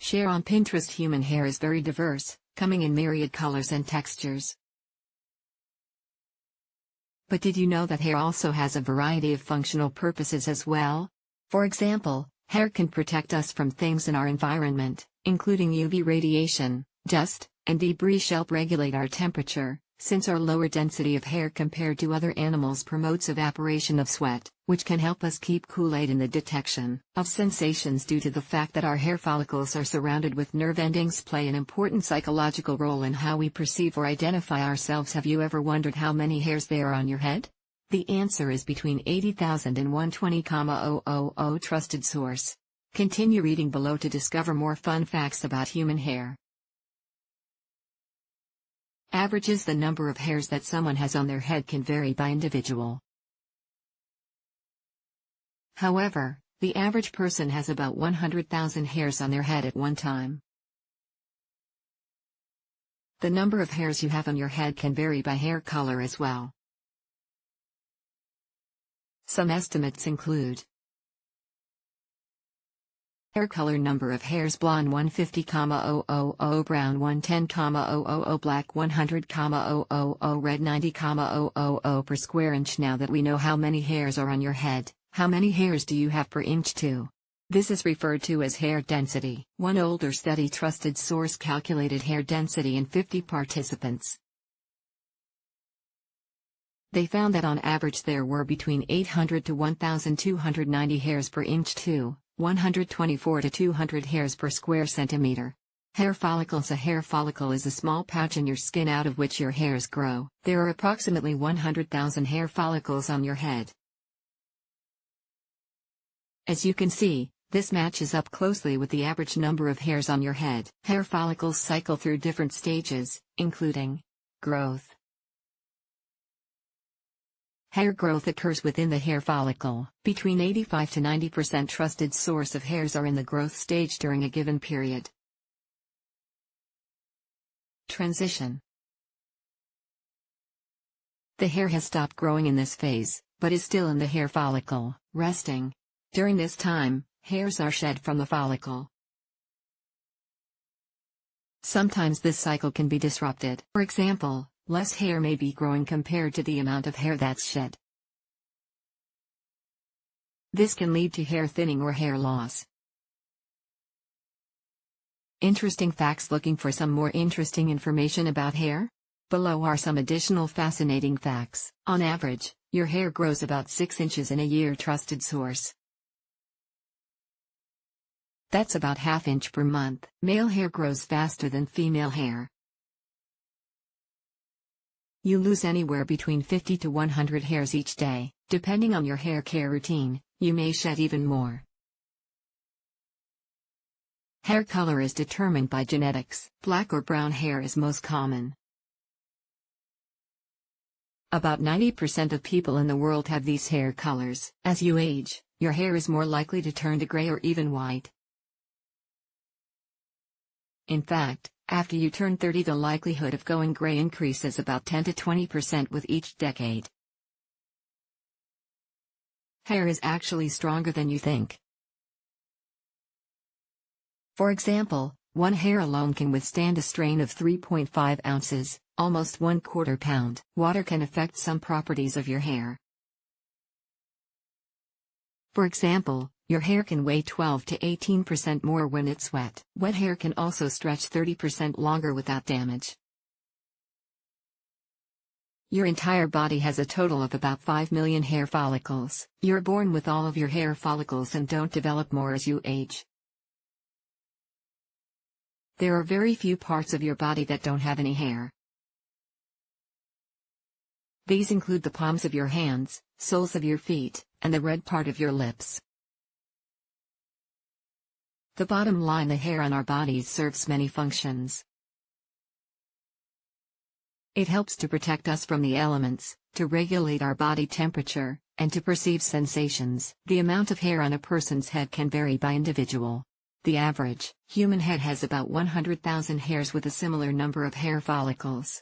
Share on Pinterest. Human hair is very diverse, coming in myriad colors and textures. But did you know that hair also has a variety of functional purposes as well? For example, hair can protect us from things in our environment, including UV radiation, dust, and debris. Help regulate our temperature, since our lower density of hair compared to other animals promotes evaporation of sweat, which can help us keep cool. Aid in the detection of sensations due to the fact that our hair follicles are surrounded with nerve endings play an important psychological role in how we perceive or identify ourselves. Have you ever wondered how many hairs there are on your head? The answer is between 80,000 and 120,000. Trusted source. Continue reading below to discover more fun facts about human hair. Averages. The number of hairs that someone has on their head can vary by individual. However, the average person has about 100,000 hairs on their head at one time. The number of hairs you have on your head can vary by hair color as well. Some estimates include: hair color, number of hairs: blonde 150,000, brown 110,000, black 100,000, red 90,000 per square inch. Now that we know how many hairs are on your head, how many hairs do you have per inch too? This is referred to as hair density. One older study, trusted source, calculated hair density in 50 participants. They found that on average there were between 800 to 1,290 hairs per inch to 124 to 200 hairs per square centimeter. Hair follicles. A hair follicle is a small pouch in your skin out of which your hairs grow. There are approximately 100,000 hair follicles on your head. As you can see, this matches up closely with the average number of hairs on your head. Hair follicles cycle through different stages, including growth. Hair growth occurs within the hair follicle. Between 85 to 90% trusted source of hairs are in the growth stage during a given period. Transition. The hair has stopped growing in this phase, but is still in the hair follicle, resting. During this time, hairs are shed from the follicle. Sometimes this cycle can be disrupted. For example, less hair may be growing compared to the amount of hair that's shed. This can lead to hair thinning or hair loss. Interesting facts. Looking for some more interesting information about hair? Below are some additional fascinating facts. On average, your hair grows about 6 inches in a year. Trusted source. That's about ½ inch per month. Male hair grows faster than female hair. You lose anywhere between 50 to 100 hairs each day. Depending on your hair care routine, you may shed even more. Hair color is determined by genetics. Black or brown hair is most common. About 90% of people in the world have these hair colors. As you age, your hair is more likely to turn to gray or even white. In fact, after you turn 30, the likelihood of going gray increases about 10 to 20% with each decade. Hair is actually stronger than you think. For example, one hair alone can withstand a strain of 3.5 ounces, almost 1/4 pound. Water can affect some properties of your hair. For example, your hair can weigh 12 to 18% more when it's wet. Wet hair can also stretch 30% longer without damage. Your entire body has a total of about 5 million hair follicles. You're born with all of your hair follicles and don't develop more as you age. There are very few parts of your body that don't have any hair. These include the palms of your hands, soles of your feet, and the red part of your lips. The bottom line: the hair on our bodies serves many functions. It helps to protect us from the elements, to regulate our body temperature, and to perceive sensations. The amount of hair on a person's head can vary by individual. The average human head has about 100,000 hairs with a similar number of hair follicles.